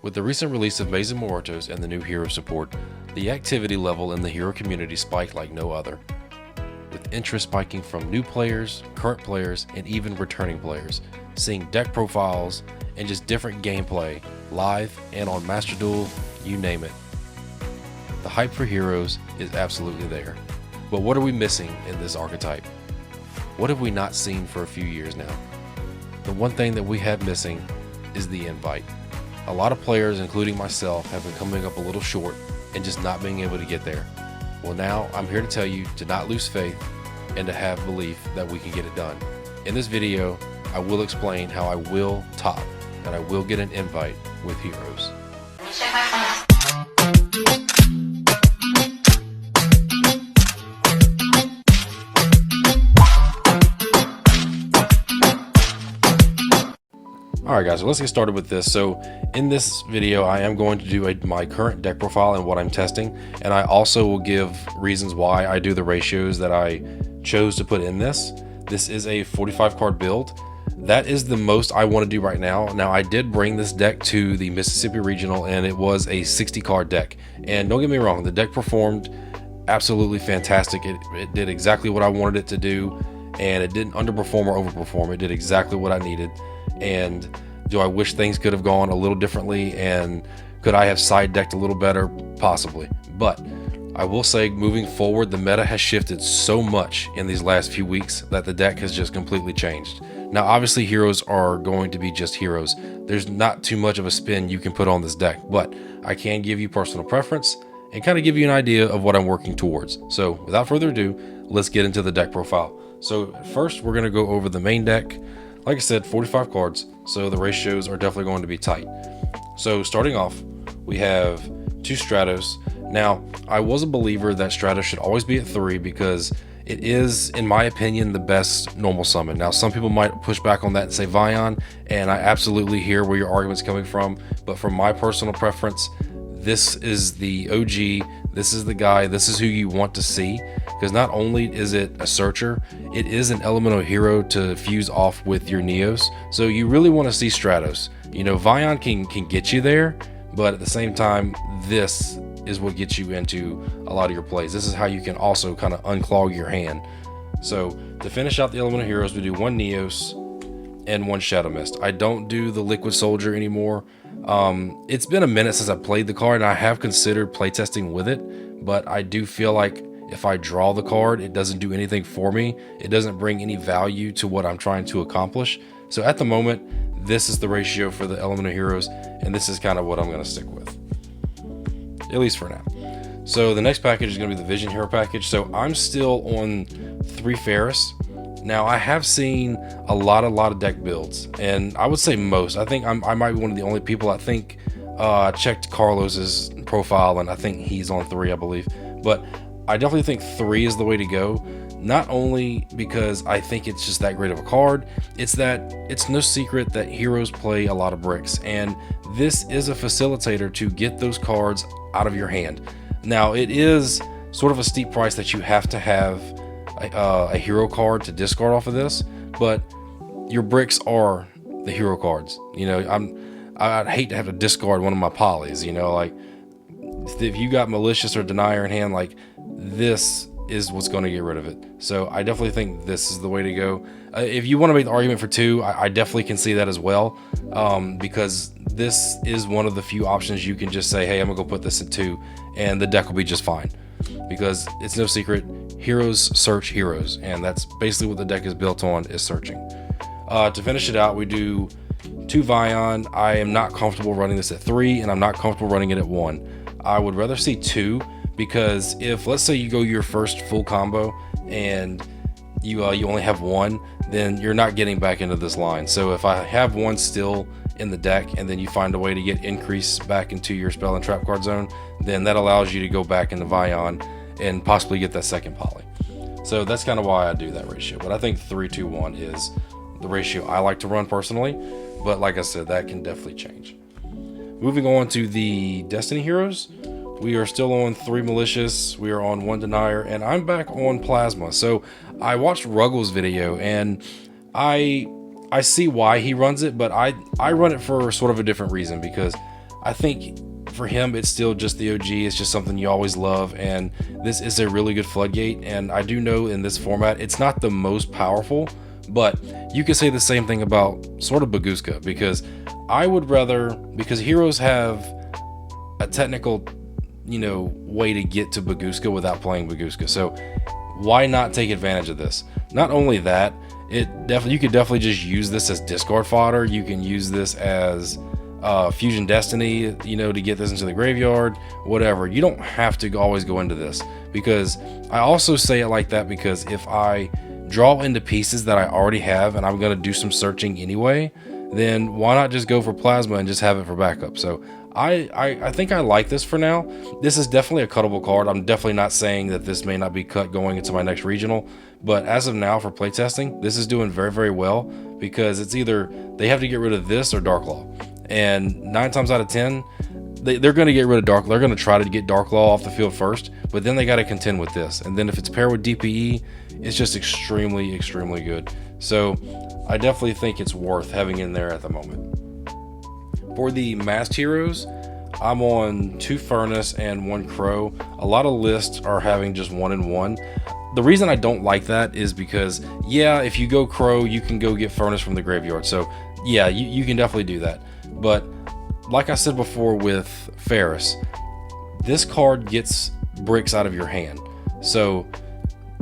With the recent release of Maze & Mortos and the new hero support, the activity level in the hero community spiked like no other, with interest spiking from new players, current players, and even returning players, seeing deck profiles and just different gameplay, live and on Master Duel, you name it. The hype for heroes is absolutely there. But what are we missing in this archetype? What have we not seen for a few years now? The one thing that we have missing is the invite. A lot of players, including myself, have been coming up a little short and just not being able to get there. Well, now I'm here to tell you to not lose faith and to have belief that we can get it done. In this video, I will explain how I will top and I will get an invite with heroes. Alright guys, so let's get started with this. So in this video, I am going to do my current deck profile and what I'm testing, and I also will give reasons why I do the ratios that I chose to put in this. This is a 45 card build. That is the most I want to do right now. Now I did bring this deck to the Mississippi Regional and it was a 60 card deck. And don't get me wrong, the deck performed absolutely fantastic. It did exactly what I wanted it to do, and it didn't underperform or overperform. It did exactly what I needed. And do I wish things could have gone a little differently, and could I have side decked a little better? Possibly. But I will say, moving forward, the meta has shifted so much in these last few weeks that the deck has just completely changed. Now obviously heroes are going to be just heroes. There's not too much of a spin you can put on this deck, but I can give you personal preference and kind of give you an idea of what I'm working towards. So without further ado, let's get into the deck profile. So first we're going to go over the main deck. Like I said, 45 cards, so the ratios are definitely going to be tight. So starting off, we have 2 Stratos. Now, I was a believer that Stratos should always be at 3 because it is, in my opinion, the best normal summon. Now, some people might push back on that and say Vion, and I absolutely hear where your argument's coming from, but from my personal preference, this is the OG, this is the guy, this is who you want to see, because not only is it a searcher, it is an elemental hero to fuse off with your Neos, so you really want to see Stratos. You know, Vion can get you there, but at the same time, this is what gets you into a lot of your plays. This is how you can also kind of unclog your hand. So to finish out the elemental heroes, we do 1 Neos and 1 Shadow Mist. I don't do the Liquid Soldier anymore. It's been a minute since I played the card, and I have considered playtesting with it, but I do feel like if I draw the card, it doesn't do anything for me. It doesn't bring any value to what I'm trying to accomplish. So at the moment, this is the ratio for the elemental heroes, and this is kind of what I'm going to stick with, at least for now. So the next package is going to be the Vision Hero package. So I'm still on 3 Ferris. Now I have seen a lot of deck builds, and I would say most. I think I might be one of the only people. I think I checked Carlos's profile, and I think he's on 3, I believe. But I definitely think 3 is the way to go. Not only because I think it's just that great of a card, it's that it's no secret that heroes play a lot of bricks, and this is a facilitator to get those cards out of your hand. Now it is sort of a steep price that you have to have a hero card to discard off of this, but your bricks are the hero cards. You know, I'd hate to have to discard one of my polys, you know, like if you got Malicious or Denier in hand, like this is what's going to get rid of it. So I definitely think this is the way to go. If you want to make the argument for 2, I definitely can see that as well, because this is one of the few options you can just say, hey, I'm gonna go put this at 2 and the deck will be just fine, because it's no secret, heroes search heroes, and that's basically what the deck is built on, is searching. To finish it out, we do 2 Vion. I am not comfortable running this at 3, and I'm not comfortable running it at 1. I would rather see 2, because if, let's say you go your first full combo and you only have 1, then you're not getting back into this line. So if I have 1 still in the deck and then you find a way to get increase back into your spell and trap card zone, then that allows you to go back into Vion and possibly get that second poly. So that's kind of why I do that ratio. But I think 3-2-1 is the ratio I like to run personally, but like I said, that can definitely change. Moving on to the Destiny heroes, we are still on 3 Malicious, we are on 1 Denier, and I'm back on Plasma. So I watched Ruggles' video, and I see why he runs it, but I run it for sort of a different reason, because I think for him, it's still just the OG. It's just something you always love, and this is a really good floodgate. And I do know in this format, it's not the most powerful, but you could say the same thing about sort of Baguska, because I would rather, because heroes have a technical, way to get to Baguska without playing Baguska. So why not take advantage of this? Not only that, you could definitely just use this as discard fodder. You can use this as Fusion Destiny, to get this into the graveyard, whatever. You don't have to always go into this, because I also say it like that because if I draw into pieces that I already have and I'm going to do some searching anyway, then why not just go for Plasma and just have it for backup? So I think I like this for now. This is definitely a cuttable card. I'm definitely not saying that this may not be cut going into my next regional, but as of now for playtesting, this is doing very, very well, because it's either they have to get rid of this or Darklaw. And 9 times out of 10, they're going to get rid of Darklaw. They're going to try to get Darklaw off the field first, but then they got to contend with this. And then if it's paired with DPE, it's just extremely, extremely good. So I definitely think it's worth having in there at the moment. For the masked heroes, I'm on 2 Furnace and 1 Crow. A lot of lists are having just 1 and 1. The reason I don't like that is because, yeah, if you go Crow, you can go get Furnace from the graveyard. So yeah, you can definitely do that. But like I said before with Ferris, this card gets bricks out of your hand. So,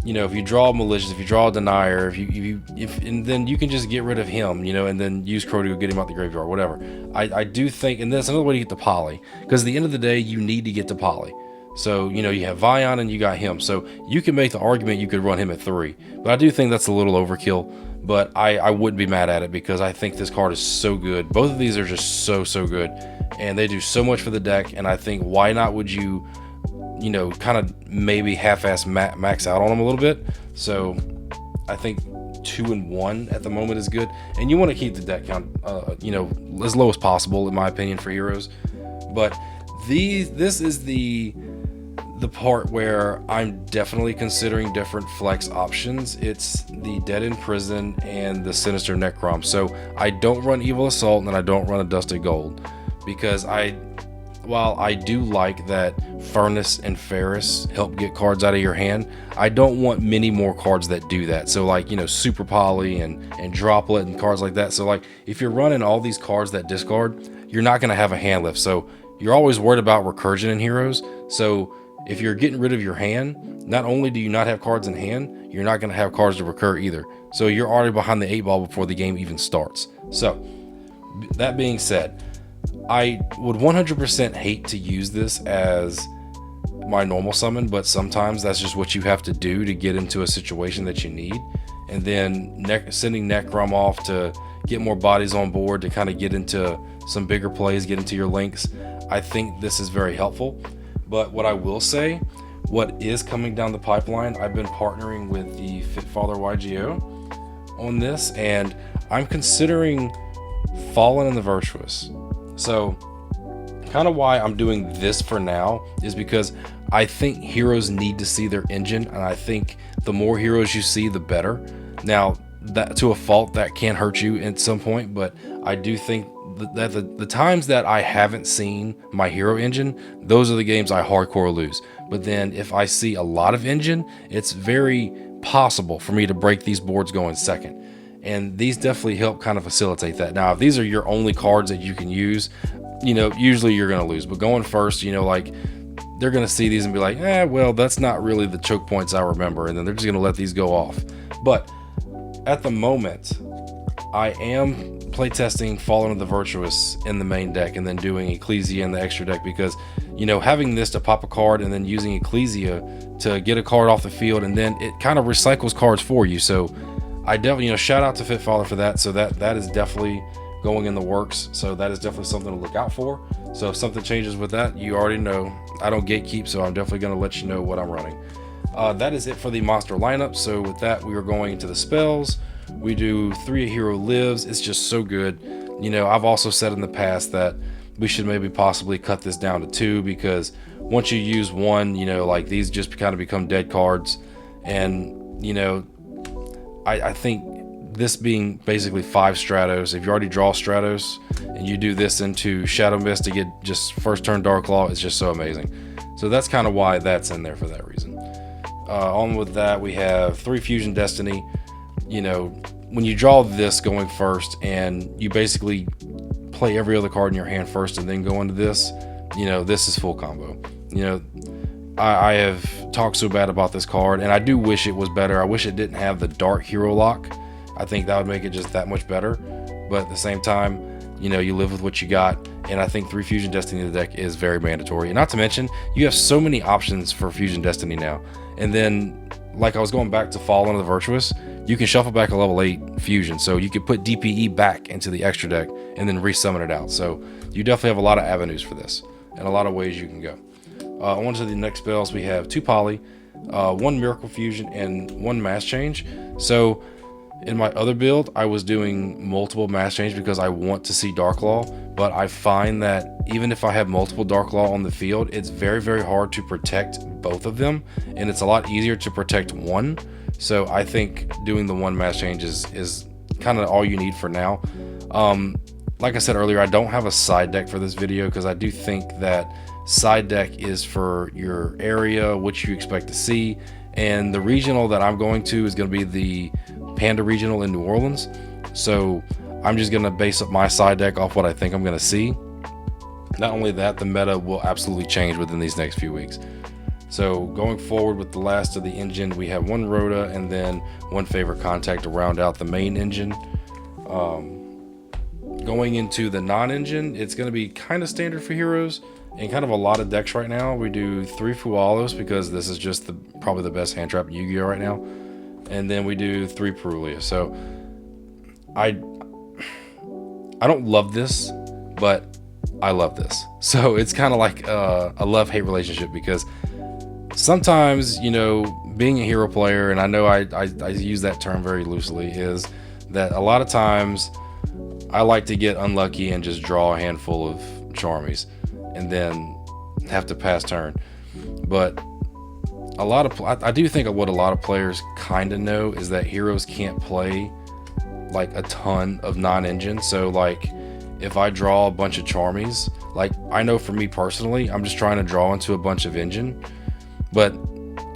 if you draw Malicious, if you draw a Denier, and then you can just get rid of him, and then use Crow to go get him out the graveyard, whatever. I do think, and that's another way to get to Poly, because at the end of the day, you need to get to Poly. So, you have Vion and you got him. So you can make the argument you could run him at 3. But I do think that's a little overkill. But I wouldn't be mad at it, because I think this card is so good. Both of these are just so good. And they do so much for the deck. And I think, why not would you, kind of maybe half-ass max out on them a little bit. So I think 2 and 1 at the moment is good. And you want to keep the deck count, as low as possible, in my opinion, for heroes. But this is the part where I'm definitely considering different flex options. It's the Dead in Prison and the Sinister Necrom. So I don't run Evil Assault and I don't run a Dusted Gold, because while I do like that Furnace and Ferris help get cards out of your hand, I don't want many more cards that do that. So like, Super Poly and Droplet and cards like that. So like, if you're running all these cards that discard, you're not going to have a hand lift. So you're always worried about recursion in heroes. So if you're getting rid of your hand, not only do you not have cards in hand, you're not going to have cards to recur either. So you're already behind the 8 ball before the game even starts. So that being said, I would 100% hate to use this as my normal summon, but sometimes that's just what you have to do to get into a situation that you need. And then sending Necrom off to get more bodies on board to kind of get into some bigger plays, get into your links. I think this is very helpful. But what I will say, what is coming down the pipeline, I've been partnering with the Fitfather Yugioh on this, and I'm considering Fallen and the Virtuous. So kind of why I'm doing this for now is because I think heroes need to see their engine, and I think the more heroes you see, the better. Now, that to a fault, that can hurt you at some point, but I do think that the times that I haven't seen my hero engine, those are the games I hardcore lose. But then if I see a lot of engine, it's very possible for me to break these boards going second. And these definitely help kind of facilitate that. Now, if these are your only cards that you can use, usually you're going to lose. But going first, like, they're going to see these and be like, well, that's not really the choke points I remember. And then they're just going to let these go off. But at the moment, I am playtesting Fallen of the Virtuous in the main deck and then doing Ecclesia in the extra deck, because, having this to pop a card and then using Ecclesia to get a card off the field, and then it kind of recycles cards for you. So I definitely, shout out to Fitfather for that. So that is definitely going in the works. So that is definitely something to look out for. So if something changes with that, you already know. I don't gatekeep, so I'm definitely going to let you know what I'm running. That is it for the monster lineup. So with that, we are going into the spells. We do 3 hero lives. It's just so good. I've also said in the past that we should maybe possibly cut this down to 2, because once you use 1, like, these just kind of become dead cards. And I think this being basically 5 Stratos. If you already draw Stratos and you do this into Shadow Mist to get just first turn Dark Claw, it's just so amazing. So that's kind of why that's in there for that reason. On with that, we have 3 Fusion Destiny. You know, when you draw this going first and you basically play every other card in your hand first and then go into this, you know, this is full combo. You know, I have talked so bad about this card, and I do wish it was better. I wish it didn't have the Dark Hero lock. I think that would make it just that much better. But at the same time, you know, you live with what you got, and I think 3 Fusion Destiny in the deck is very mandatory. And not to mention, you have so many options for Fusion Destiny now. And then, like I was going back to Fallen of the Virtuous, you can shuffle back a level 8 Fusion, so you could put DPE back into the extra deck and then resummon it out. So you definitely have a lot of avenues for this, and a lot of ways you can go. On to the next spells, we have 2 Poly, 1 Miracle Fusion, and 1 Mass Change. So in my other build, I was doing multiple Mass Change because I want to see Dark Claw, but I find that even if I have multiple Dark Claw on the field, it's very, very hard to protect both of them, and it's a lot easier to protect one. So I think doing the 1 Mass Change is kind of all you need for now. Like I said earlier, I don't have a side deck for this video because I do think that side deck is for your area, what you expect to see, and the regional that I'm going to is going to be the Panda Regional in New Orleans. So I'm just going to base up my side deck off what I think I'm going to see. Not only that, the meta will absolutely change within these next few weeks. So going forward with the last of the engine, we have 1 Rhoda and then 1 Favorite Contact to round out the main engine. Going into the non-engine, it's going to be kind of standard for heroes and kind of a lot of decks right now. We do 3 Fualos because this is just probably the best hand trap in Yu-Gi-Oh right now. And then we do 3 Perulia. So I don't love this, but I love this. So it's kind of like a love-hate relationship because sometimes, you know, being a hero player, and I know I use that term very loosely, is that a lot of times I like to get unlucky and just draw a handful of Charmies and then have to pass turn. But I do think what a lot of players kind of know is that heroes can't play like a ton of non-engine. So like if I draw a bunch of Charmies, like I know for me personally, I'm just trying to draw into a bunch of engine. But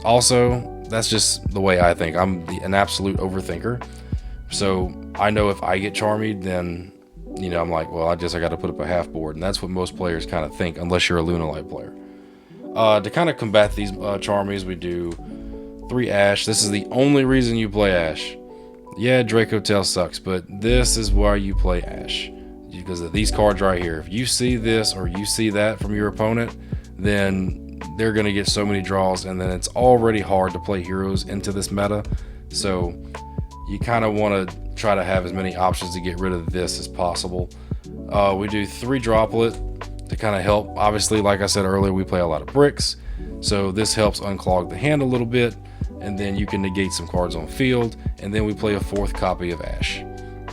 also, that's just the way I think. I'm an absolute overthinker. So I know if I get Charmied, then, you know, I'm like, well, I got to put up a half board. And that's what most players kind of think, unless you're a Lunalight player. To kind of combat these Charmies, we do 3 Ash. This is the only reason you play Ash. Yeah, Draco Tail sucks, but this is why you play Ash. Because of these cards right here. If you see this or you see that from your opponent, then they're going to get so many draws, and then it's already hard to play heroes into this meta. So you kind of want to try to have as many options to get rid of this as possible. We do 3 Droplet to kind of help. Obviously, like I said earlier, we play a lot of bricks, so this helps unclog the hand a little bit, and then you can negate some cards on field. And then we play a 4th copy of Ash.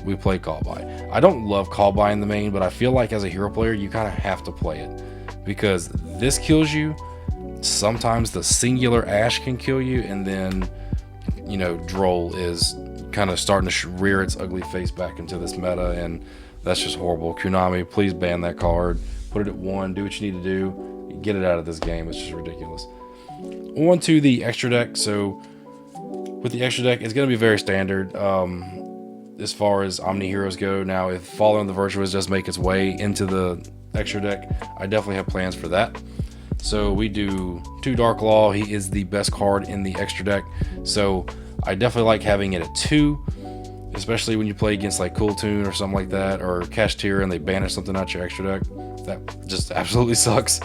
We play Call By. I don't love Call By in the main, but I feel like as a hero player, you kind of have to play it because this kills you. Sometimes the singular Ash can kill you, and then, you know, Droll is kind of starting to rear its ugly face back into this meta, and that's just horrible. Konami, please ban that card. Put it at 1. Do what you need to do. Get it out of this game. It's just ridiculous. On to the extra deck. So with the extra deck, it's going to be very standard as far as Omni Heroes go. Now, if Fallen of the Virtuous does make its way into the extra deck, I definitely have plans for that. So we do 2 Dark Law. He is the best card in the extra deck. So I definitely like having it at 2, especially when you play against like Cool Tune or something like that, or Cashier and they banish something out your extra deck. That just absolutely sucks.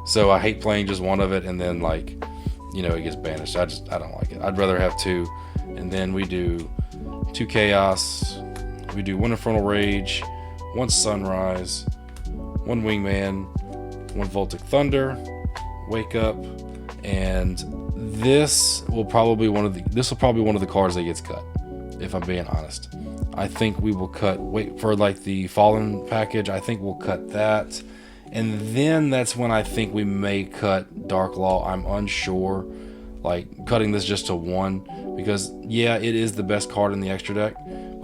So I hate playing just one of it and then, like, you know, it gets banished. I don't like it. I'd rather have 2. And then we do 2 Chaos. We do 1 Infernal Rage, 1 Sunrise, 1 Wingman, 1 Voltic Thunder, Wake Up, and this will probably be one of the cards that gets cut, if I'm being honest. I think we will cut, wait for like the Fallen package, I think we'll cut that, and then that's when I think we may cut Dark Law. I'm unsure, like cutting this just to 1, because yeah, it is the best card in the extra deck,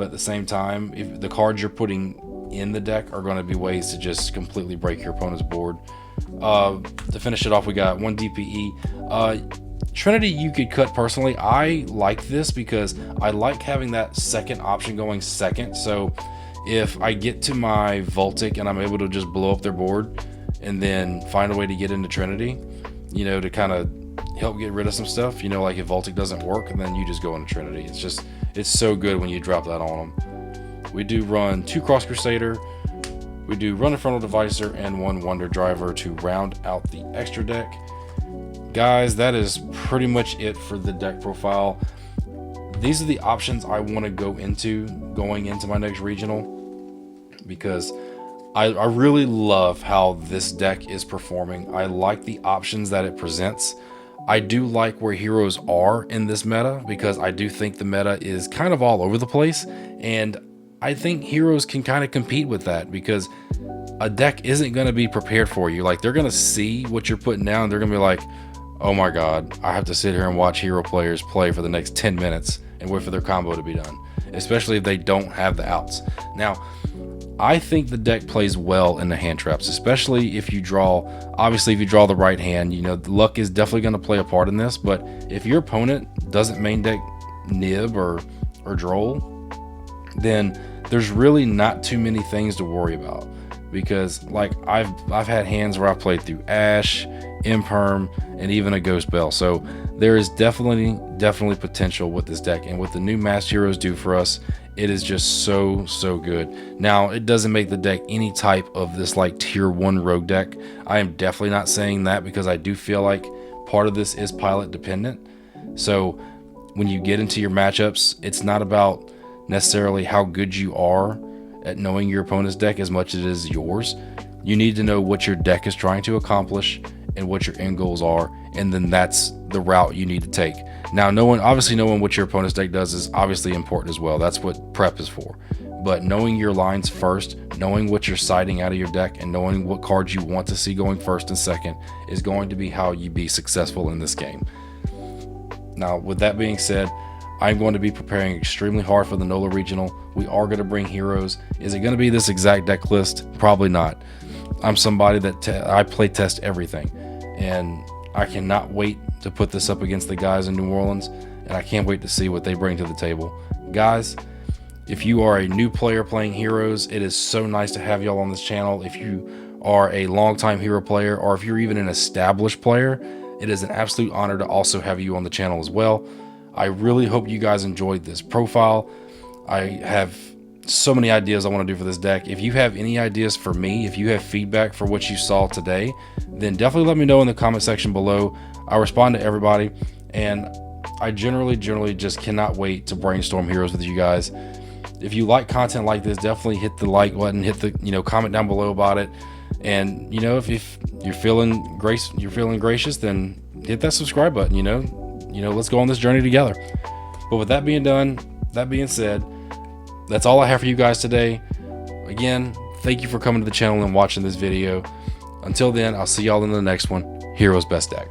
but at the same time, if the cards you're putting in the deck are going to be ways to just completely break your opponent's board. To finish it off, we got 1 DPE. Trinity you could cut personally. I like this because I like having that second option going second. So if I get to my Voltic and I'm able to just blow up their board and then find a way to get into Trinity, you know, to kind of help get rid of some stuff, you know, like if Voltic doesn't work, and then you just go into Trinity. It's so good when you drop that on them. We do run 2 Cross Crusader, we do run a Frontal Devicer, and 1 Wonder Driver to round out the extra deck. Guys, that is pretty much it for the deck profile. These are the options I want to go into going into my next regional, because I really love how this deck is performing. I like the options that it presents. I do like where heroes are in this meta, because I do think the meta is kind of all over the place, and I think heroes can kind of compete with that, because a deck isn't going to be prepared for you. Like, they're going to see what you're putting down, they're going to be like, oh my god, I have to sit here and watch hero players play for the next 10 minutes and wait for their combo to be done, especially if they don't have the outs. Now, I think the deck plays well in the hand traps, especially if you draw, obviously if you draw the right hand, you know, luck is definitely going to play a part in this, but if your opponent doesn't main deck Nib or Droll, then there's really not too many things to worry about, because like I've had hands where I've played through Ash, Imperm, and even a Ghost Bell. So there is definitely potential with this deck, and what the new Masked Heroes do for us, it is just so good. Now, it doesn't make the deck any type of this like tier 1 rogue deck. I am definitely not saying that, because I do feel like part of this is pilot dependent. So when you get into your matchups, it's not about necessarily how good you are at knowing your opponent's deck as much as it is yours. You need to know what your deck is trying to accomplish and what your end goals are, and then that's the route you need to take. Now, obviously knowing what your opponent's deck does is obviously important as well. That's what prep is for. But knowing your lines first, knowing what you're siding out of your deck, and knowing what cards you want to see going first and second is going to be how you be successful in this game. Now, with that being said, I'm going to be preparing extremely hard for the Nola Regional. We are going to bring heroes. Is it going to be this exact deck list? Probably not. I'm somebody that I play test everything, and I cannot wait to put this up against the guys in New Orleans, and I can't wait to see what they bring to the table. Guys, if you are a new player playing heroes, it is so nice to have y'all on this channel. If you are a longtime hero player, or if you're even an established player, it is an absolute honor to also have you on the channel as well. I really hope you guys enjoyed this profile. I have so many ideas I want to do for this deck. If you have any ideas for me, if you have feedback for what you saw today, then definitely let me know in the comment section below. I respond to everybody, and I generally just cannot wait to brainstorm heroes with you guys. If you like content like this, definitely hit the like button, hit the comment down below about it, and if you're feeling gracious, then hit that subscribe button. Let's go on this journey together. But with that being said, that's all I have for you guys today. Again, thank you for coming to the channel and watching this video. Until then, I'll see y'all in the next one. Heroes Best Deck.